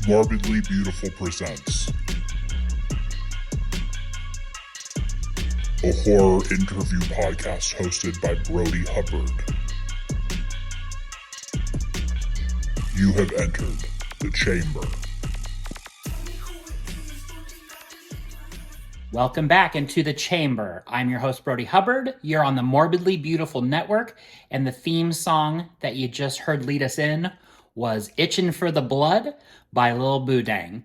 Morbidly Beautiful presents a horror interview podcast hosted by Brodie Hubbard. You have entered the chamber. Welcome back into the chamber. I'm your host, Brodie Hubbard. You're on the Morbidly Beautiful Network, and the theme song that you just heard lead us in was "ITCHIN for the Blood" by Lil Boodang.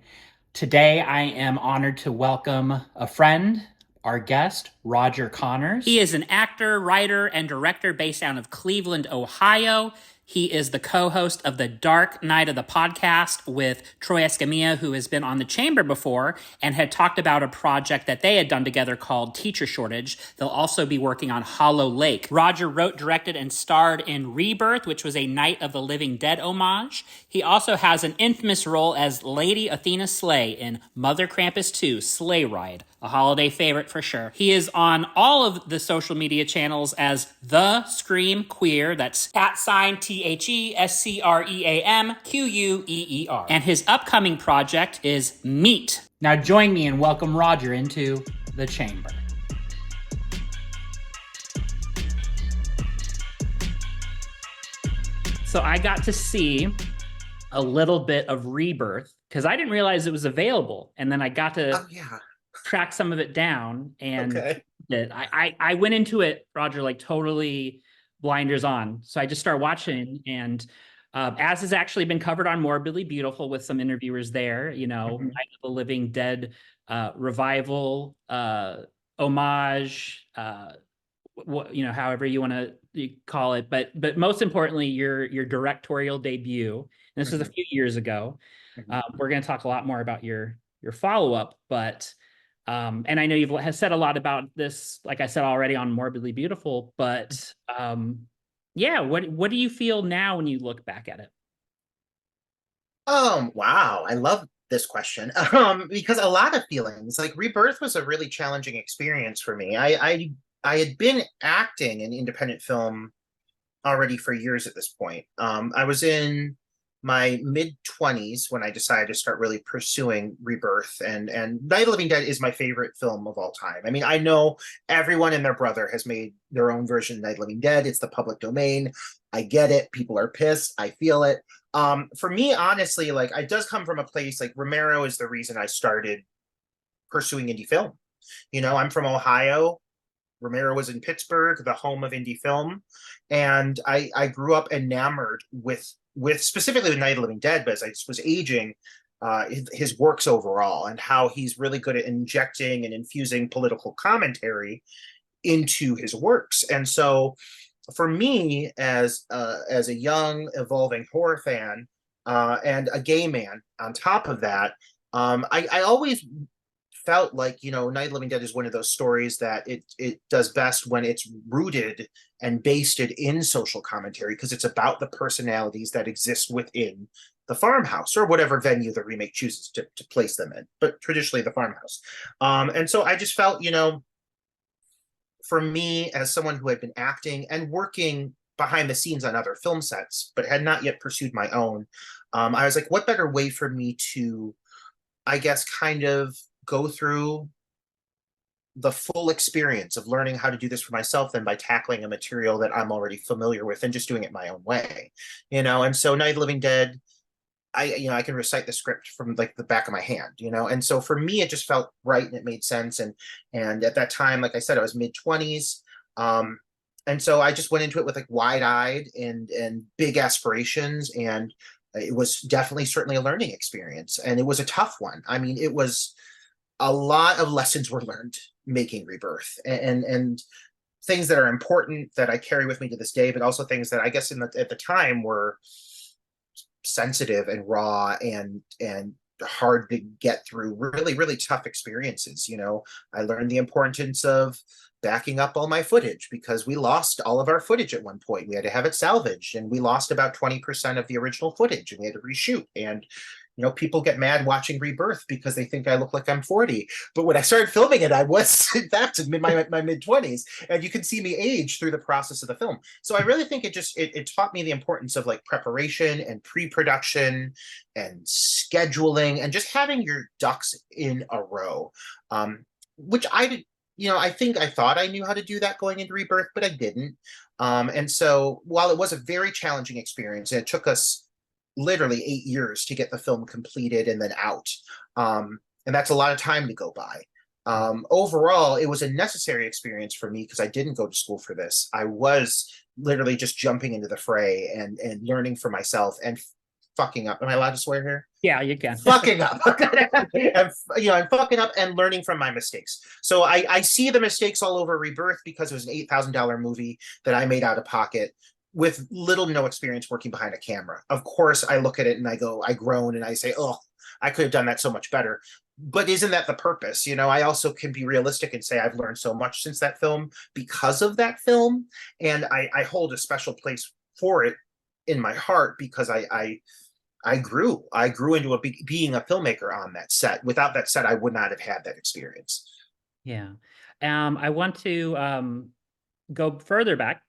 Today, I am honored to welcome a friend, our guest, Roger Connors. He is an actor, writer, and director based out of Cleveland, Ohio. He is the co-host of the Dark Night of the podcast with Troy Escamilla, who has been on the chamber before and had talked about a project that they had done together called Teacher Shortage. They'll also be working on Hollow Lake. Roger wrote, directed, and starred in Rebirth, which was a Night of the Living Dead homage. He also has an infamous role as Lady Athena Slay in Mother Krampus 2, Sleigh Ride, a holiday favorite for sure. He is on all of the social media channels as The Scream Queer. That's @THESCREAMQUEER. And his upcoming project is Meat. Now join me and welcome Roger into the chamber. So I got to see a little bit of Rebirth because I didn't realize it was available. And then I got to track some of it down. And I went into it, Roger, like totally blinders on. So I just started watching, and as has actually been covered on Morbidly Beautiful with some interviewers there, you know, Night of the Living Dead revival, homage, you know, however you want to call it, but most importantly, your directorial debut. And this was a few years ago. We're going to talk a lot more about your follow-up, but and I know have said a lot about this, like I said already, on Morbidly Beautiful, but yeah, what do you feel now when you look back at it? Wow, I love this question. Because a lot of feelings, like Rebirth was a really challenging experience for me. I had been acting in independent film already for years at this point. I was in my mid-20s when I decided to start really pursuing Rebirth, and Night of the Living Dead is my favorite film of all time. I mean, I know everyone and their brother has made their own version of Night of the Living Dead. It's the public domain. I get it. People are pissed. I feel it. For me, honestly, like, it does come from a place like Romero is the reason I started pursuing indie film. You know, I'm from Ohio. Romero was in Pittsburgh, the home of indie film. And I grew up enamored with specifically with Night of the Living Dead, but as I was aging, his works overall, and how he's really good at injecting and infusing political commentary into his works. And so for me, as a young, evolving horror fan, and a gay man on top of that, I always felt like, you know, Night of the Living Dead is one of those stories that it does best when it's rooted and basted in social commentary, because it's about the personalities that exist within the farmhouse or whatever venue the remake chooses to place them in, but traditionally the farmhouse. And so I just felt, you know, for me, as someone who had been acting and working behind the scenes on other film sets, but had not yet pursued my own, I was like, what better way for me to, I guess, kind of go through the full experience of learning how to do this for myself than by tackling a material that I'm already familiar with and just doing it my own way, you know? And so Night of the Living Dead, I can recite the script from like the back of my hand, you know? And so for me, it just felt right and it made sense. And at that time, like I said, I was mid-20s. And so I just went into it with like wide-eyed and big aspirations. And it was definitely certainly a learning experience. And it was a tough one. I mean, it was a lot of lessons were learned making Rebirth, and things that are important that I carry with me to this day, but also things that I guess at the time were sensitive and raw and hard to get through. Really, really tough experiences. You know, I learned the importance of backing up all my footage because we lost all of our footage at one point. We had to have it salvaged, and we lost about 20% of the original footage, and we had to reshoot. And People get mad watching Rebirth because they think I look like I'm 40. But when I started filming it, I was, in fact, in my mid-20s. And you can see me age through the process of the film. So I really think it taught me the importance of like preparation and pre-production and scheduling and just having your ducks in a row. Which I did, I think I thought I knew how to do that going into Rebirth, but I didn't. And so while it was a very challenging experience, and it took us literally 8 years to get the film completed and then out. And that's a lot of time to go by. Overall, it was a necessary experience for me because I didn't go to school for this. I was literally just jumping into the fray and learning for myself and fucking up. Am I allowed to swear here? Yeah, you can. Fucking up. I'm fucking up and learning from my mistakes. So I see the mistakes all over Rebirth because it was an $8,000 movie that I made out of pocket with little to no experience working behind a camera. Of course, I look at it and I groan and I say, oh, I could have done that so much better. But isn't that the purpose? I also can be realistic and say I've learned so much since that film because of that film. And I hold a special place for it in my heart because I grew into being a filmmaker on that set. Without that set, I would not have had that experience. Yeah. I want to go further back.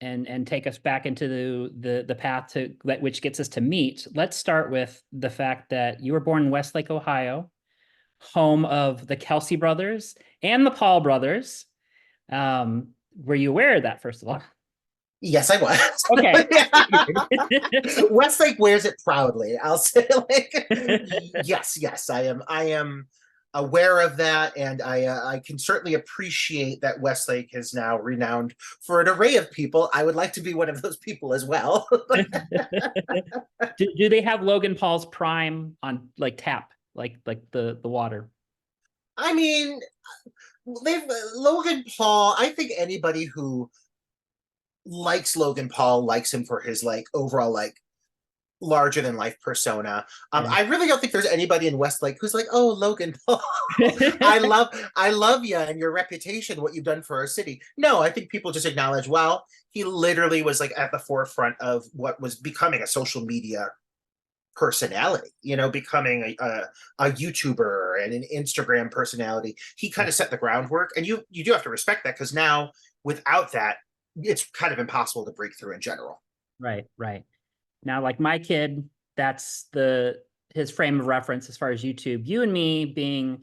And take us back into the path which gets us to meet. Let's start with the fact that you were born in Westlake, Ohio, home of the Kelsey brothers and the Paul brothers. Were you aware of that, first of all? Yes, I was. Okay. Westlake wears it proudly. I'll say, yes, I am aware of that, and I can certainly appreciate that Westlake is now renowned for an array of people. I would like to be one of those people as well. do they have Logan Paul's Prime on tap, like the water? I mean, Logan Paul. I think anybody who likes Logan Paul likes him for his overall larger than life persona. I really don't think there's anybody in Westlake who's like, oh, Logan Paul, I love you and your reputation, what you've done for our city. No, I think people just acknowledge, well, he literally was at the forefront of what was becoming a social media personality, becoming a YouTuber and an Instagram personality. He kind of set the groundwork, and you do have to respect that, because now without that, it's kind of impossible to break through in general. Right. Now, my kid, that's his frame of reference as far as YouTube. You and me being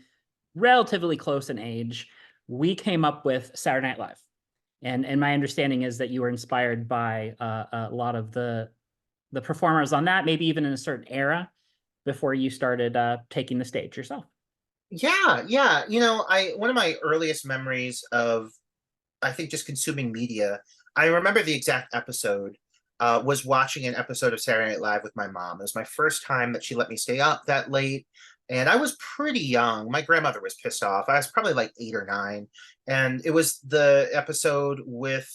relatively close in age, we came up with Saturday Night Live. And my understanding is that you were inspired by a lot of the performers on that, maybe even in a certain era before you started taking the stage yourself. Yeah. One of my earliest memories of, I think, just consuming media, I remember the exact episode. Was watching an episode of Saturday Night Live with my mom. It was my first time that she let me stay up that late, and I was pretty young. My grandmother was pissed off. I was probably 8 or 9, and it was the episode with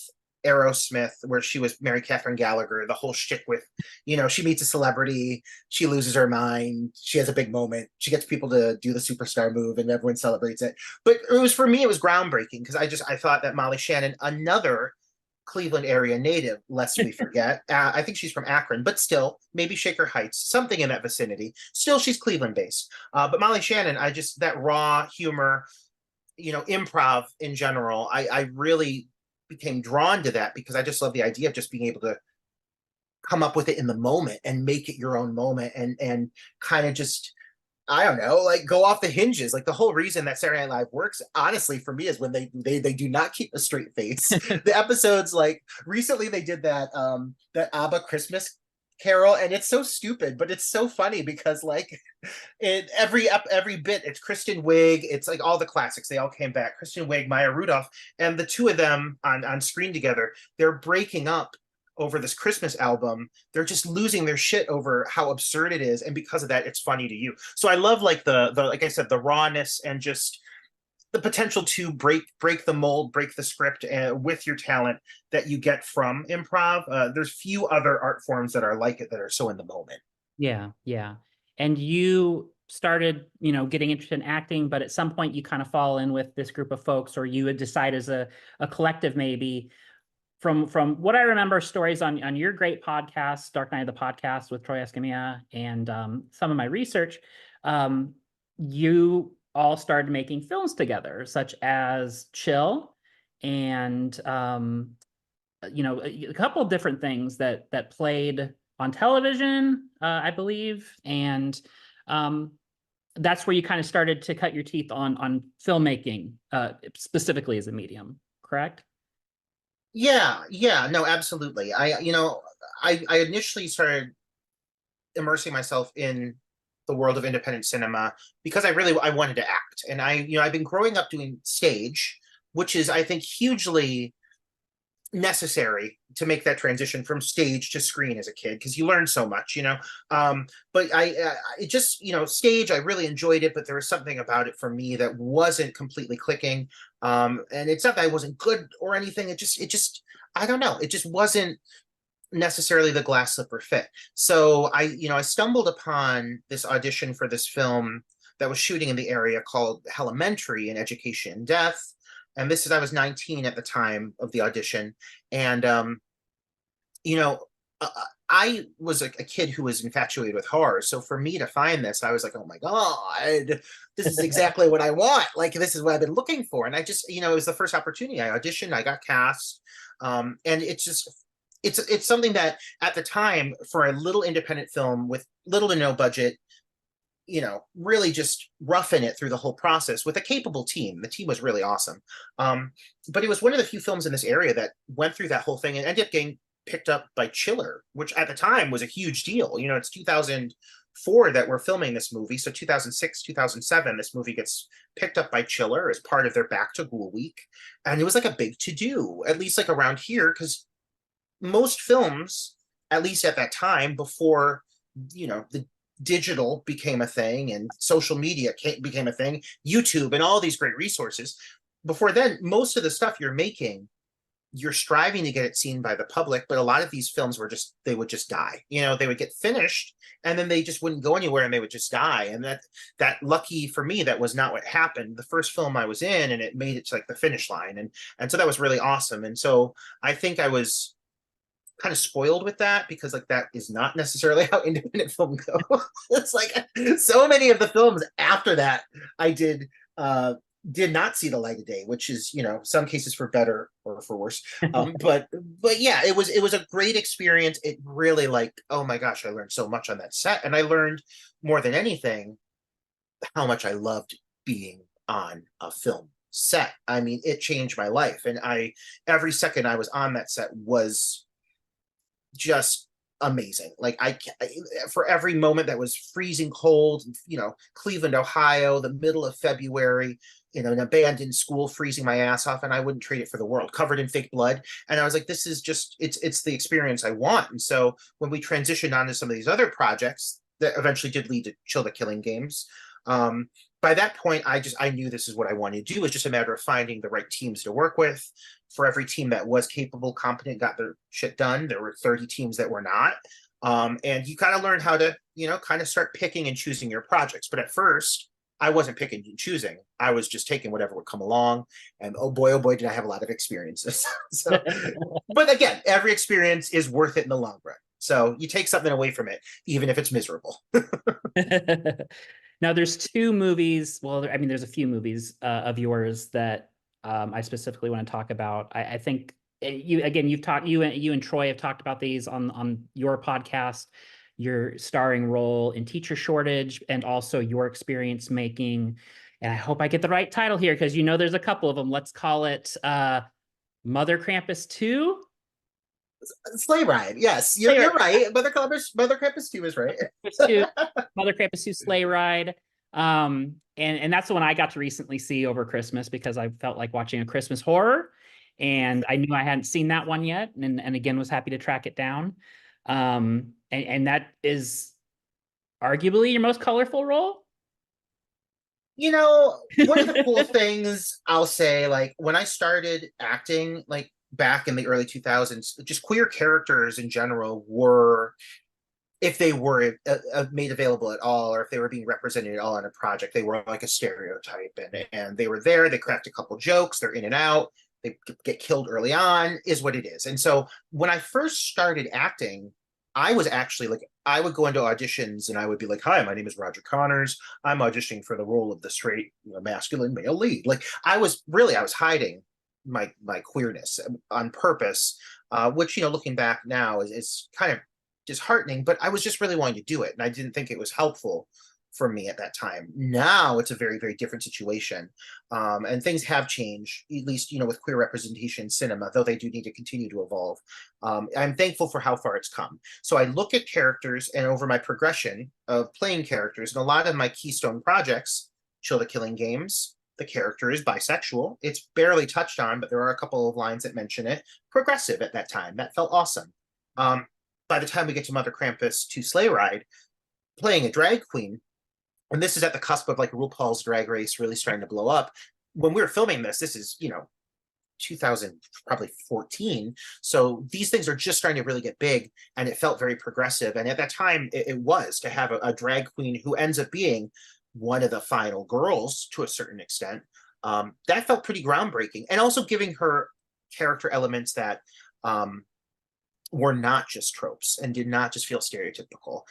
Aerosmith where she was Mary Catherine Gallagher. The whole shtick with, she meets a celebrity, she loses her mind, she has a big moment, she gets people to do the superstar move, and everyone celebrates it. But for me, it was groundbreaking because I thought that Molly Shannon, another Cleveland area native, lest we forget. I think she's from Akron, but still, maybe Shaker Heights, something in that vicinity. Still, she's Cleveland based. But Molly Shannon, that raw humor, improv in general, I really became drawn to that because I just love the idea of just being able to come up with it in the moment and make it your own moment and kind of just, I don't know, go off the hinges. The whole reason that Saturday Night Live works, honestly, for me, is when they do not keep a straight face. The episodes, recently they did that ABBA Christmas Carol, and it's so stupid, but it's so funny because in every bit, it's Kristen Wiig, it's all the classics, they all came back. Kristen Wiig, Maya Rudolph, and the two of them on screen together, they're breaking up over this Christmas album. They're just losing their shit over how absurd it is, and because of that, it's funny to you. So I love the like I said, the rawness and just the potential to break the mold, break the script with your talent that you get from improv. There's few other art forms that are like it, that are so in the moment. Yeah. And you started, getting interested in acting, but at some point you kind of fall in with this group of folks, or you would decide as a collective maybe. from what I remember, stories on your great podcast, Dark Knight of the Podcast with Troy Escamilla, and some of my research, you all started making films together, such as Chill, and a couple of different things that played on television, I believe, and that's where you kind of started to cut your teeth on filmmaking, specifically as a medium, correct? Yeah, no, absolutely. I initially started immersing myself in the world of independent cinema because I wanted to act. And I've been growing up doing stage, which is, I think, hugely necessary to make that transition from stage to screen as a kid, because you learn so much. But it just, stage, I really enjoyed it, but there was something about it for me that wasn't completely clicking. And it's not that I wasn't good or anything. It just I don't know, it just wasn't necessarily the glass slipper fit. So I stumbled upon this audition for this film that was shooting in the area called Elementary in Education and Death. And I was 19 at the time of the audition. And, I was a kid who was infatuated with horror. So for me to find this, I was like, oh my God, this is exactly what I want. Like, this is what I've been looking for. And I just, it was the first opportunity. I auditioned, I got cast. And it's something that at the time, for a little independent film with little to no budget, really just roughing it through the whole process with a capable team. The team was really awesome. But it was one of the few films in this area that went through that whole thing and ended up getting picked up by Chiller, which at the time was a huge deal. It's 2004 that we're filming this movie. So 2006, 2007, this movie gets picked up by Chiller as part of their Back to Ghoul Week. And it was like a big to-do, at least like around here, because most films, at least at that time, before, the digital became a thing and social media became a thing, YouTube and all these great resources. Before then, most of the stuff you're making, you're striving to get it seen by the public, but a lot of these films they would just die. They would get finished and then they just wouldn't go anywhere and they would just die. And that lucky for me, that was not what happened. The first film I was in, and it made it to like the finish line. And so that was really awesome. And so I think I was kind of spoiled with that, because like that is not necessarily how independent film goes. It's like so many of the films after that I did not see the light of day, which is, some cases for better or for worse. But yeah, it was a great experience. It really, like, oh my gosh, I learned so much on that set. And I learned more than anything how much I loved being on a film set. I mean, it changed my life. And every second I was on that set was just amazing. Like for every moment that was freezing cold, Cleveland, Ohio, the middle of February, an abandoned school, freezing my ass off, and I wouldn't trade it for the world, covered in fake blood. And I was like, this is just, it's the experience I want. And so when we transitioned on to some of these other projects that eventually did lead to Chill the Killing Games, by that point, I knew this is what I wanted to do. It was just a matter of finding the right teams to work with. For every team that was capable, competent, got their shit done, there were 30 teams that were not. And you kind of learn how to, kind of start picking and choosing your projects. But at first, I wasn't picking and choosing. I was just taking whatever would come along. And oh boy, did I have a lot of experiences. So, but again, every experience is worth it in the long run. So you take something away from it, even if it's miserable. Now, there's two movies. Well, I mean, there's a few movies of yours that I specifically want to talk about. I think you and Troy have talked about these on your podcast. Your starring role in Teacher Shortage, and also your experience making. And I hope I get the right title here, because there's a couple of them. Let's call it Mother Krampus 2. Sleigh Ride, yes, you're right. Mother Krampus 2 is right. Mother Krampus 2 Sleigh Ride. And that's the one I got to recently see over Christmas, because I felt like watching a Christmas horror, and I knew I hadn't seen that one yet, and again was happy to track it down. And that is arguably your most colorful role. One of the cool things I'll say, like when I started acting, like back in the early 2000s, just queer characters in general were, if they were made available at all, or if they were being represented at all on a project, they were like a stereotype, and they were there, they cracked a couple jokes, they're in and out, they get killed early on, is what it is. And so when I first started acting, I was actually like, I would go into auditions and I would be like, hi, my name is Roger Connors. I'm auditioning for the role of the straight, masculine male lead. Like I was hiding my queerness on purpose, which, looking back now is kind of disheartening, but I was just really wanting to do it. And I didn't think it was helpful for me at that time. Now it's a very, very different situation. And things have changed, at least, with queer representation in cinema, though they do need to continue to evolve. I'm thankful for how far it's come. So I look at characters, and over my progression of playing characters, and a lot of my keystone projects, Chill the Killing Games, the character is bisexual. It's barely touched on, but there are a couple of lines that mention it. Progressive at that time. That felt awesome. By the time we get to Mother Krampus 2 Sleigh Ride, playing a drag queen, and this is at the cusp of like RuPaul's Drag Race really starting to blow up. When we were filming this is, 2000, probably 14. So these things are just starting to really get big, and it felt very progressive. And at that time, it was to have a drag queen who ends up being one of the final girls to a certain extent. That felt pretty groundbreaking, and also giving her character elements that were not just tropes and did not just feel stereotypical.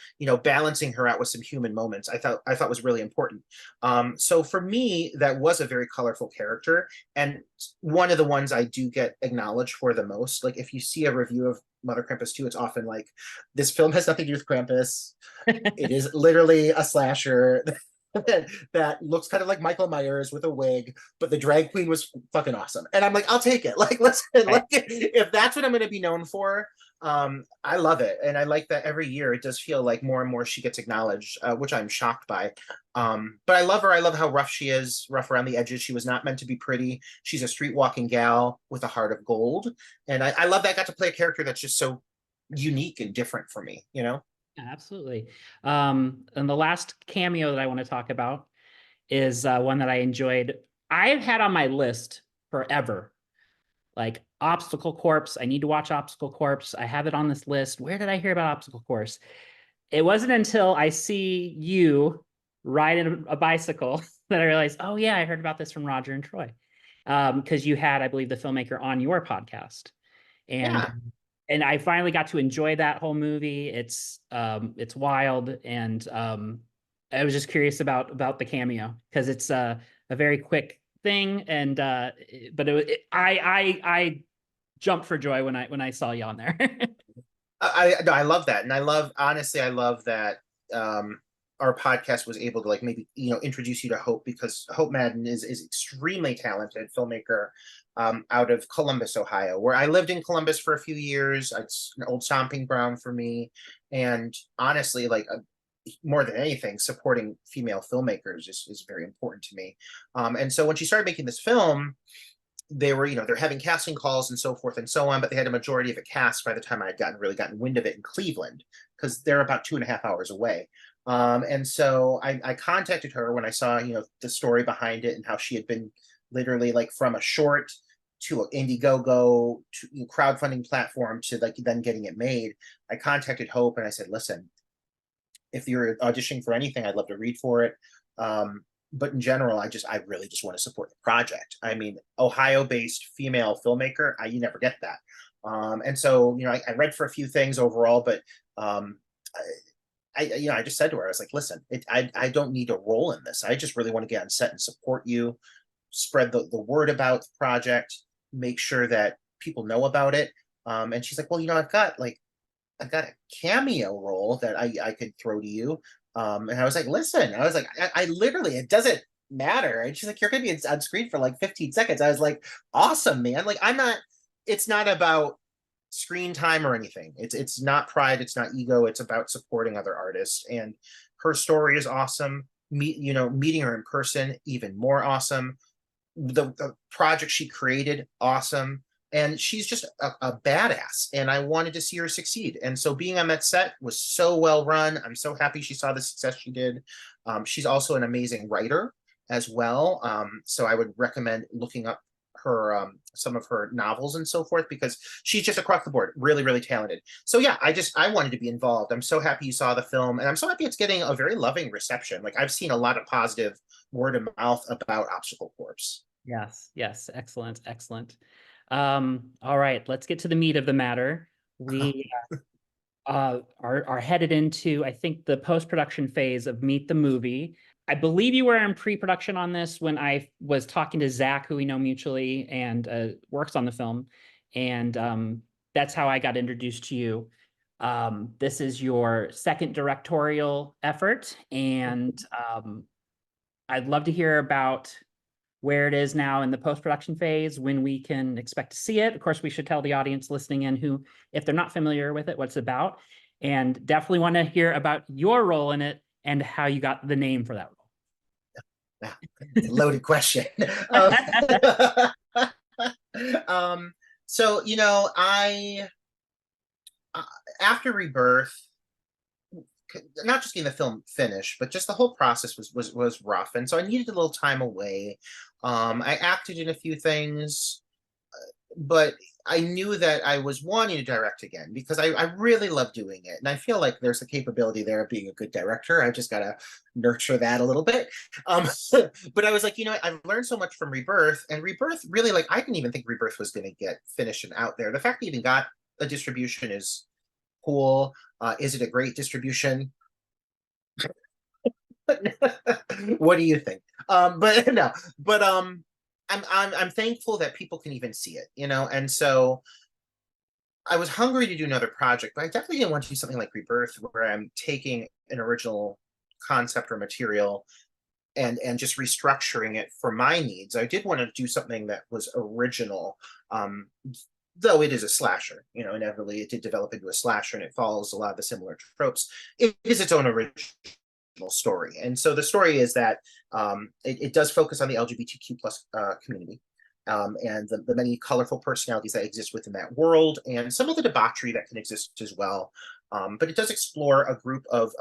Balancing her out with some human moments, I thought was really important. So for me, that was a very colorful character, and one of the ones I do get acknowledged for the most. Like if you see a review of Mother Krampus 2, it's often like, this film has nothing to do with Krampus. It is literally a slasher that looks kind of like Michael Myers with a wig, but the drag queen was fucking awesome. And I'm like, I'll take it. Like, listen, like, if that's what I'm going to be known for, I love it. And I like that every year it does feel like more and more she gets acknowledged, which I'm shocked by. But I love her. I love how rough she is, rough around the edges. She was not meant to be pretty. She's a street walking gal with a heart of gold. And I love that I got to play a character that's just so unique and different for me, Absolutely. And the last cameo that I want to talk about is one that I enjoyed. I've had on my list forever, like Obstacle Corpse. I need to watch Obstacle Corpse. I have it on this list. Where did I hear about Obstacle Corpse? It wasn't until I see you riding a bicycle that I realized, oh yeah, I heard about this from Roger and Troy. Because you had, I believe, the filmmaker on your podcast. And Yeah. And I finally got to enjoy that whole movie. It's wild, and I was just curious about the cameo because it's a very quick thing, and but I jumped for joy when I saw you on there. I love that, and I love that our podcast was able to like maybe introduce you to Hope, because Hope Madden is extremely talented filmmaker out of Columbus, Ohio, where I lived in Columbus for a few years. It's an old stomping ground for me, and honestly, like more than anything, supporting female filmmakers is very important to me. And so when she started making this film, they were, they're having casting calls and so forth and so on, but they had a majority of it cast by the time I had really gotten wind of it in Cleveland, because they're about 2.5 hours away. And so I contacted her when I saw, the story behind it and how she had been literally like from a short to an Indiegogo to crowdfunding platform to like then getting it made. I contacted Hope and I said, listen, if you're auditioning for anything, I'd love to read for it. But in general, I really just want to support the project. I mean, Ohio-based female filmmaker, you never get that. And so, I read for a few things overall, but I just said to her, I was like, listen, I don't need a role in this. I just really want to get on set and support you, spread the word about the project, make sure that people know about it. And she's like, well, I've got a cameo role that I could throw to you. And I was like, listen, I literally, it doesn't matter. And she's like, you're going to be on screen for like 15 seconds. I was like, awesome, man. Like, it's not about screen time or anything. It's not pride. It's not ego. It's about supporting other artists. And her story is awesome. Meeting her in person, even more awesome. The project she created, awesome. And she's just a badass, and I wanted to see her succeed. And so being on that set was so well run. I'm so happy she saw the success she did. She's also an amazing writer as well. So I would recommend looking up her some of her novels and so forth, because she's just across the board really, really talented. So yeah, I wanted to be involved. I'm so happy you saw the film, and I'm so happy it's getting a very loving reception. Like, I've seen a lot of positive word of mouth about Obstacle Corpse. Yes, yes, excellent, excellent. All right, let's get to the meat of the matter. We are headed into, I think, the post-production phase of Meet the Movie. I believe you were in pre-production on this when I was talking to Zach, who we know mutually and works on the film, and that's how I got introduced to you. This is your second directorial effort, and I'd love to hear about where it is now in the post-production phase, when we can expect to see it. Of course, we should tell the audience listening in who, if they're not familiar with it, what it's about, and definitely want to hear about your role in it and how you got the name for that Wow, loaded question. role. So, I after Rebirth, not just getting the film finished, but just the whole process was rough, and so I needed a little time away. I acted in a few things, but I knew that I was wanting to direct again because I really love doing it, and I feel like there's a capability there of being a good director. I just gotta nurture that a little bit. But I was like, I've learned so much from Rebirth, and Rebirth really, like, I didn't even think Rebirth was going to get finished and out there. The fact that it even got a distribution is cool. Is it a great distribution? What do you think? But no, but I'm thankful that people can even see it, and so I was hungry to do another project, but I definitely didn't want to do something like Rebirth, where I'm taking an original concept or material and just restructuring it for my needs. I did want to do something that was original, though it is a slasher. Inevitably it did develop into a slasher, and it follows a lot of the similar tropes. It is its own original story, and so the story is that it does focus on the LGBTQ plus community, and the many colorful personalities that exist within that world, and some of the debauchery that can exist as well. But it does explore a group of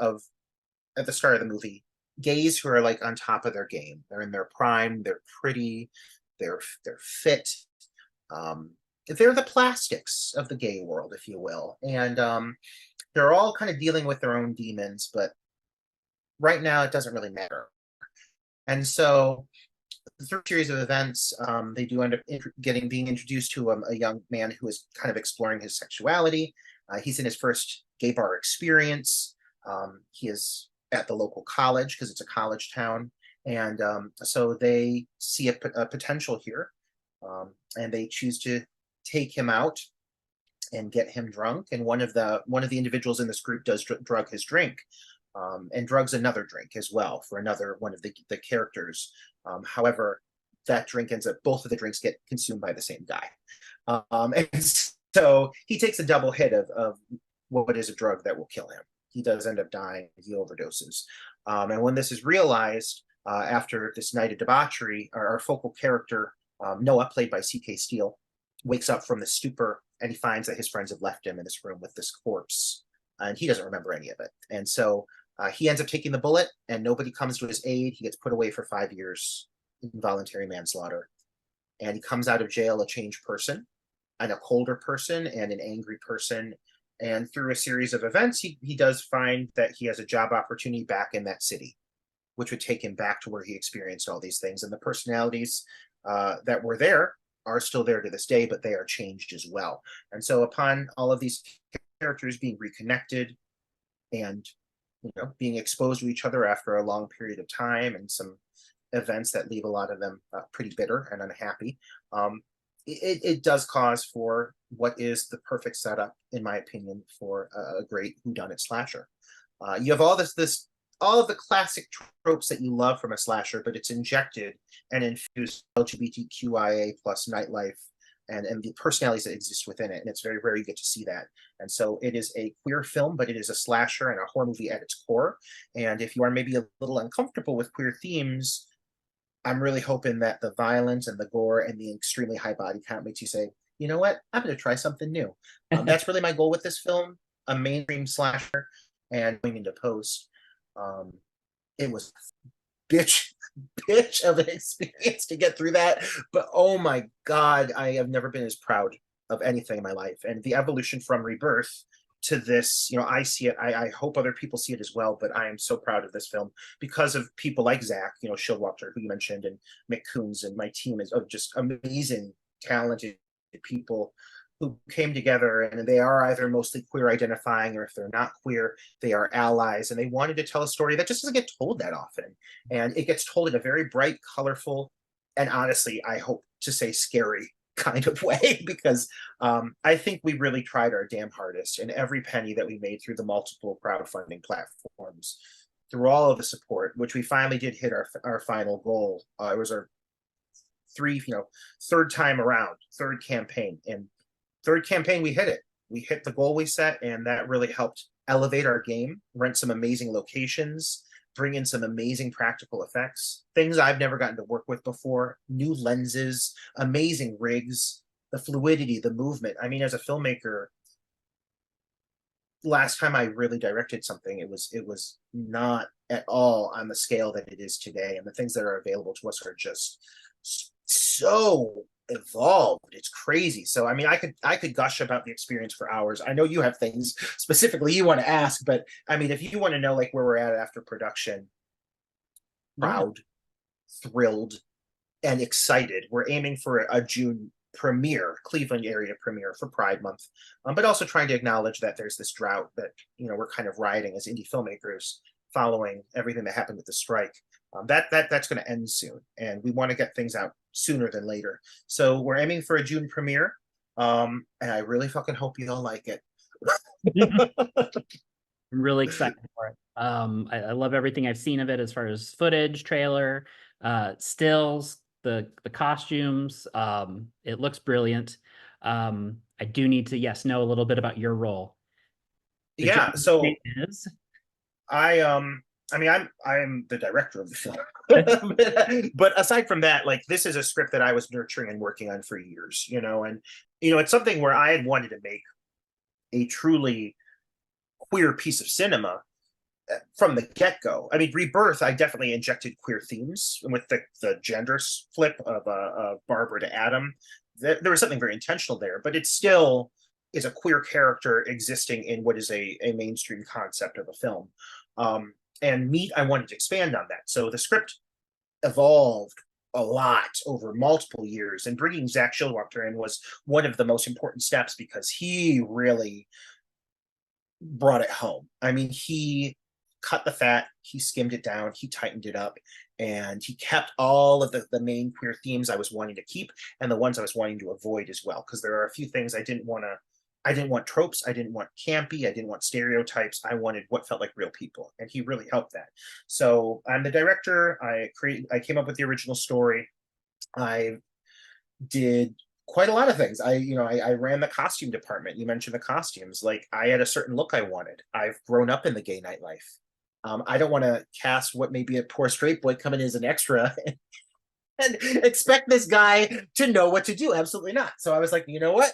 at the start of the movie, gays who are like on top of their game. They're in their prime. They're pretty. They're fit. They're the plastics of the gay world, if you will, and they're all kind of dealing with their own demons, but right now it doesn't really matter. And so through a series of events, they do end up being introduced to a young man who is kind of exploring his sexuality. He's in his first gay bar experience. He is at the local college because it's a college town, and so they see a potential here, and they choose to take him out and get him drunk. And one of the individuals in this group does drug his drink, and drugs another drink as well for another one of the characters. However, that drink ends up, both of the drinks get consumed by the same guy. And so he takes a double hit of what is a drug that will kill him. He does end up dying. He overdoses. And when this is realized, after this night of debauchery, our focal character, Noah, played by C.K. Steele, wakes up from the stupor, and he finds that his friends have left him in this room with this corpse, and he doesn't remember any of it. And so he ends up taking the bullet, and nobody comes to his aid. He gets put away for 5 years, involuntary manslaughter, and he comes out of jail a changed person, and a colder person, and an angry person. And through a series of events, he does find that he has a job opportunity back in that city, which would take him back to where he experienced all these things. And the personalities that were there are still there to this day, but they are changed as well. And so upon all of these characters being reconnected and being exposed to each other after a long period of time, and some events that leave a lot of them pretty bitter and unhappy, it does cause for what is the perfect setup, in my opinion, for a great whodunit slasher. You have all all of the classic tropes that you love from a slasher, but it's injected and infused LGBTQIA plus nightlife and the personalities that exist within it. And it's very rare you get to see that. And so it is a queer film, but it is a slasher and a horror movie at its core. And if you are maybe a little uncomfortable with queer themes, I'm really hoping that the violence and the gore and the extremely high body count makes you say, you know what, I'm going to try something new. That's really my goal with this film, a mainstream slasher. And going into post, it was bitch of an experience to get through that, but oh my god, I have never been as proud of anything in my life. And the evolution from Rebirth to this. You know, I see it. I hope other people see it as well, but I am so proud of this film because of people like Zach, you know, Showalter, who you mentioned, and Mick Coons, and my team is of just amazing, talented people who came together, and they are either mostly queer identifying, or if they're not queer, they are allies, and they wanted to tell a story that just doesn't get told that often. And it gets told in a very bright, colorful, and honestly, I hope to say scary kind of way, because I think we really tried our damn hardest, and every penny that we made through the multiple crowdfunding platforms, through all of the support, which we finally did hit our final goal. It was our third time around, third campaign, and third campaign we hit it. We hit the goal we set, and that really helped elevate our game, rent some amazing locations, bring in some amazing practical effects, things I've never gotten to work with before, new lenses, amazing rigs, the fluidity, the movement. I mean, as a filmmaker, last time I really directed something, it was not at all on the scale that it is today, and the things that are available to us are just so evolved. It's crazy. So I mean, I could gush about the experience for hours. I know you have things specifically you want to ask, but I mean, if you want to know like where we're at after production, proud, thrilled, and excited. We're aiming for a June premiere, Cleveland area premiere for Pride Month, but also trying to acknowledge that there's this drought that, you know, we're kind of riding as indie filmmakers following everything that happened with the strike. That's going to end soon, and we want to get things out sooner than later. So we're aiming for a June premiere, and I really fucking hope you all like it. I'm really excited for it. I love everything I've seen of it as far as footage, trailer, stills, the costumes. It looks brilliant. I do need to know a little bit about your role. Yeah, so I mean, I'm the director of the film, but aside from that, like, this is a script that I was nurturing and working on for years, you know, and you know, it's something where I had wanted to make a truly queer piece of cinema from the get-go. I mean, Rebirth, I definitely injected queer themes with the gender flip of Barbara to Adam. There was something very intentional there, but it still is a queer character existing in what is a mainstream concept of a film. And Meat, I wanted to expand on that. So the script evolved a lot over multiple years, and bringing Zach Showalter in was one of the most important steps because he really brought it home. I mean, he cut the fat, he skimmed it down, he tightened it up, and he kept all of the main queer themes I was wanting to keep and the ones I was wanting to avoid as well, because there are a few things I didn't want tropes, I didn't want campy, I didn't want stereotypes, I wanted what felt like real people, and he really helped that. So I'm the director, I came up with the original story, I did quite a lot of things. I ran the costume department. You mentioned the costumes. Like, I had a certain look I wanted. I've grown up in the gay nightlife. I don't want to cast what may be a poor straight boy coming in as an extra and expect this guy to know what to do. Absolutely not. So I was like, you know what?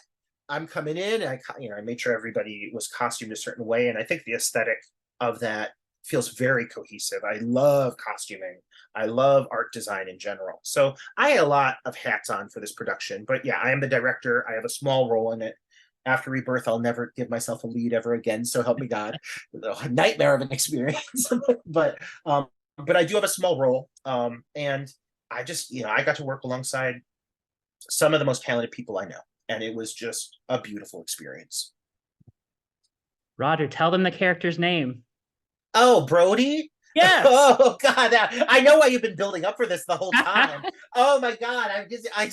I'm coming in, and I made sure everybody was costumed a certain way, and I think the aesthetic of that feels very cohesive. I love costuming. I love art design in general. So I had a lot of hats on for this production, but yeah, I am the director. I have a small role in it. After Rebirth, I'll never give myself a lead ever again. So help me God. A nightmare of an experience. but I do have a small role. And I just, I got to work alongside some of the most talented people I know. And it was just a beautiful experience. Roger, tell them the character's name. Oh, Brodie? Yeah. Oh God, I know why you've been building up for this the whole time. Oh my God, I'm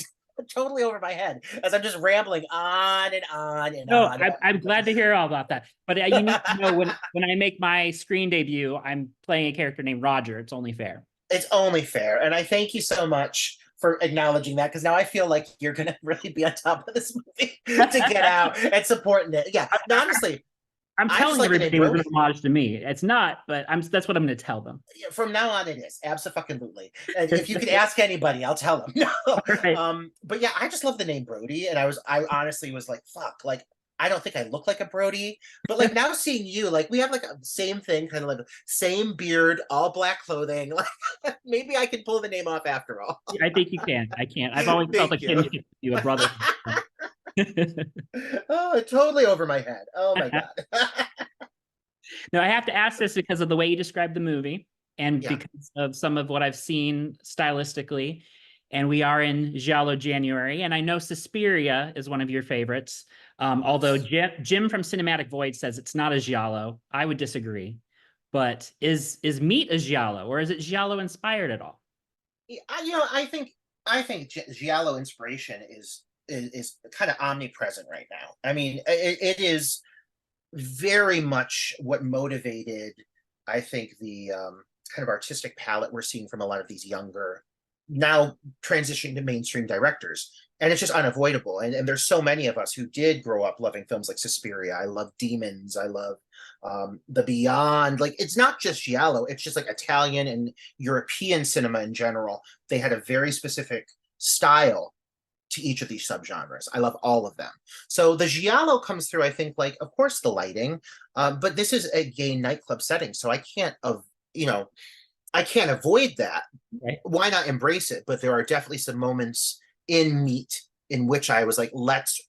totally over my head as I'm just rambling on and on and on. I'm glad to hear all about that. But you need to know when I make my screen debut, I'm playing a character named Roger. It's only fair. It's only fair, and I thank you so much for acknowledging that, because now I feel like you're gonna really be on top of this movie to get out and supporting it. Yeah, no, honestly. I'm telling everybody it was an homage to me. It's not, but that's what I'm going to tell them. From now on, it is. Absolutely. And if you could ask anybody, I'll tell them. No. Right. But yeah, I just love the name Brodie. And I honestly was like, fuck, like, I don't think I look like a Brodie. But like, now seeing you, like, we have like a same thing, kind of like same beard, all black clothing. Like, maybe I can pull the name off after all. I think you can. I can't. I've always felt like you a brother. Oh, totally over my head. Oh my God. Now, I have to ask this because of the way you described the movie and Yeah. because of some of what I've seen stylistically. And we are in Giallo January, and I know Suspiria is one of your favorites. Although Jim from Cinematic Void says it's not a Giallo, I would disagree. But is Meat a Giallo, or is it Giallo inspired at all? Yeah, I think Giallo inspiration is kind of omnipresent right now. I mean, it is very much what motivated, I think, the kind of artistic palette we're seeing from a lot of these younger, now transitioning to mainstream directors. And it's just unavoidable. And there's so many of us who did grow up loving films like Suspiria. I love Demons. I love The Beyond. Like, it's not just Giallo, it's just like Italian and European cinema in general. They had a very specific style to each of these subgenres. I love all of them. So the giallo comes through, I think, like, of course, the lighting, but this is a gay nightclub setting, so I can't avoid that. Right. Why not embrace it? But there are definitely some moments in Meat in which I was like, let's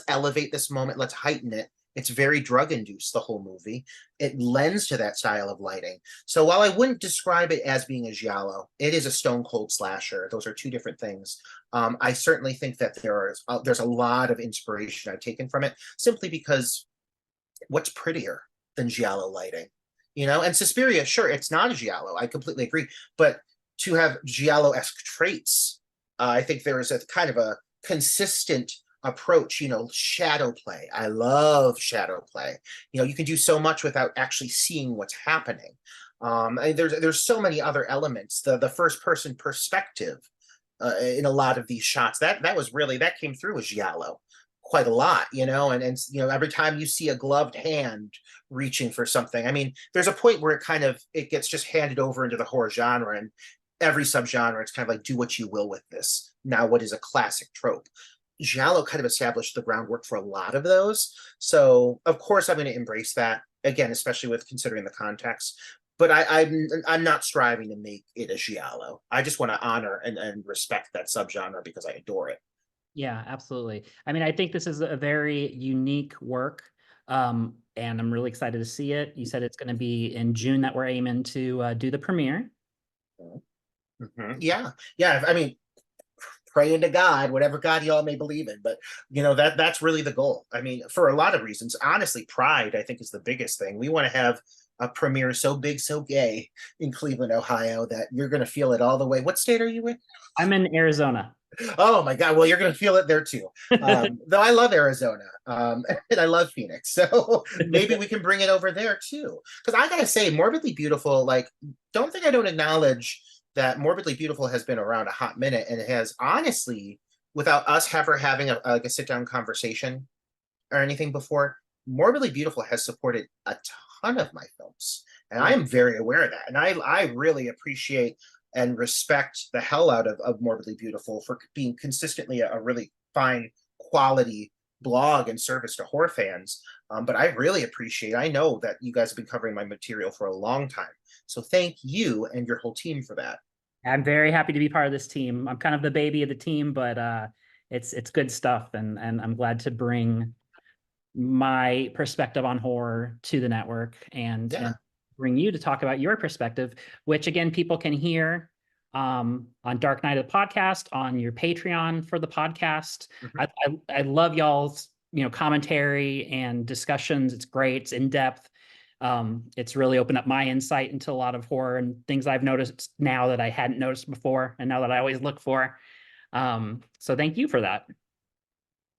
elevate this moment, let's heighten it. It's very drug induced, the whole movie. It lends to that style of lighting. So while I wouldn't describe it as being a giallo, it is a stone cold slasher. Those are two different things. I certainly think that there's a lot of inspiration I've taken from it, simply because what's prettier than giallo lighting? And Suspiria, sure, it's not a giallo. I completely agree. But to have giallo-esque traits, I think there is a kind of a consistent approach, shadow play. I love shadow play. You can do so much without actually seeing what's happening. There's so many other elements. The first person perspective in a lot of these shots, that came through as giallo quite a lot, and every time you see a gloved hand reaching for something, I mean, there's a point where it gets just handed over into the horror genre, and every subgenre, it's kind of like, do what you will with this. Now, what is a classic trope? Giallo kind of established the groundwork for a lot of those. So of course I'm going to embrace that, again, especially with considering the context. But I'm not striving to make it a giallo. I just want to honor and respect that subgenre because I adore it. Yeah, absolutely. I mean, I think this is a very unique work, and I'm really excited to see it. You said it's going to be in June that we're aiming to do the premiere. Mm-hmm. Yeah. I mean, praying to God, whatever God y'all may believe in, but that's really the goal. I mean, for a lot of reasons, honestly, pride, I think, is the biggest thing. We want to have a premiere so big, so gay in Cleveland, Ohio, that you're going to feel it all the way. What state are you in? I'm in Arizona. Oh my God. Well, you're going to feel it there too. Though I love Arizona, and I love Phoenix. So maybe we can bring it over there too. Because I got to say, Morbidly Beautiful, like, don't think I don't acknowledge that Morbidly Beautiful has been around a hot minute, and it has, honestly, without us ever having a sit-down conversation or anything before, Morbidly Beautiful has supported a ton of my films. And I am very aware of that. And I really appreciate and respect the hell out of Morbidly Beautiful for being consistently a really fine quality blog and service to horror fans. But I really appreciate, I know that you guys have been covering my material for a long time. So thank you and your whole team for that. I'm very happy to be part of this team. I'm kind of the baby of the team, but it's good stuff. And I'm glad to bring my perspective on horror to the network and bring you to talk about your perspective, which again, people can hear on Dark Night of the Podcast, on your Patreon for the podcast. Mm-hmm. I love y'all's commentary and discussions. It's great. It's in depth. It's really opened up my insight into a lot of horror and things I've noticed now that I hadn't noticed before, and now that I always look for. So thank you for that.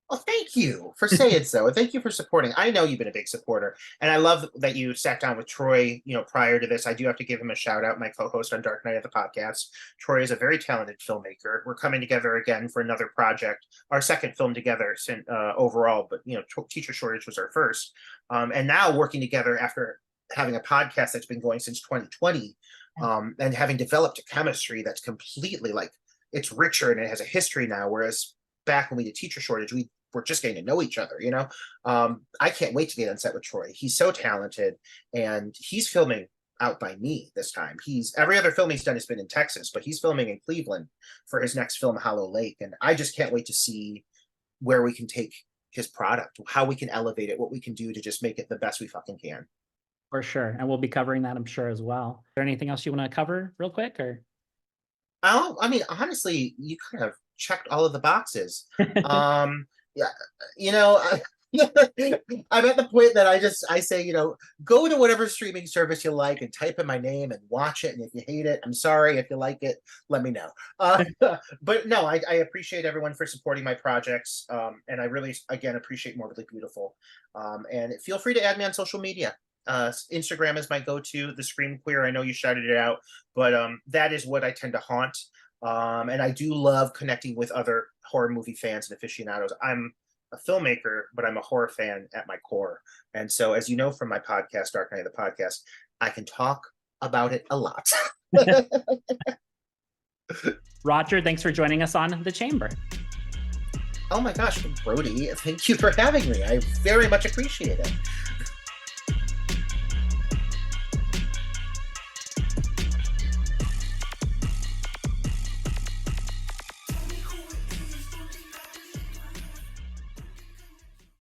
Well, thank you for saying so. And thank you for supporting. I know you've been a big supporter. And I love that you sat down with Troy, prior to this. I do have to give him a shout out, my co-host on Dark Night of the Podcast. Troy is a very talented filmmaker. We're coming together again for another project, our second film together since overall, but Teacher Shortage was our first. And now working together after having a podcast that's been going since 2020, and having developed a chemistry that's completely, like, it's richer and it has a history now, whereas back when we did Teacher Shortage, we were just getting to know each other, I can't wait to get on set with Troy. He's so talented, and he's filming out by me this time. Every other film he's done has been in Texas, but he's filming in Cleveland for his next film, Hollow Lake, and I just can't wait to see where we can take his product, how we can elevate it, what we can do to just make it the best we fucking can. For sure. And we'll be covering that, I'm sure, as well. Is there anything else you want to cover real quick, or? I mean, honestly, you kind of checked all of the boxes. Yeah, you know, I'm at the point that I say, you know, go to whatever streaming service you like and type in my name and watch it. And if you hate it, I'm sorry. If you like it, let me know. But no, I appreciate everyone for supporting my projects. And I really, again, appreciate Morbidly Beautiful. And feel free to add me on social media. Instagram is my go-to, the Scream Queer. I know you shouted it out, but that is what I tend to haunt. And I do love connecting with other horror movie fans and aficionados. I'm a filmmaker, but I'm a horror fan at my core. And so, as you know from my podcast, Dark Night of the Podcast, I can talk about it a lot. Roger, thanks for joining us on The Chamber. Oh my gosh, Brodie, thank you for having me. I very much appreciate it.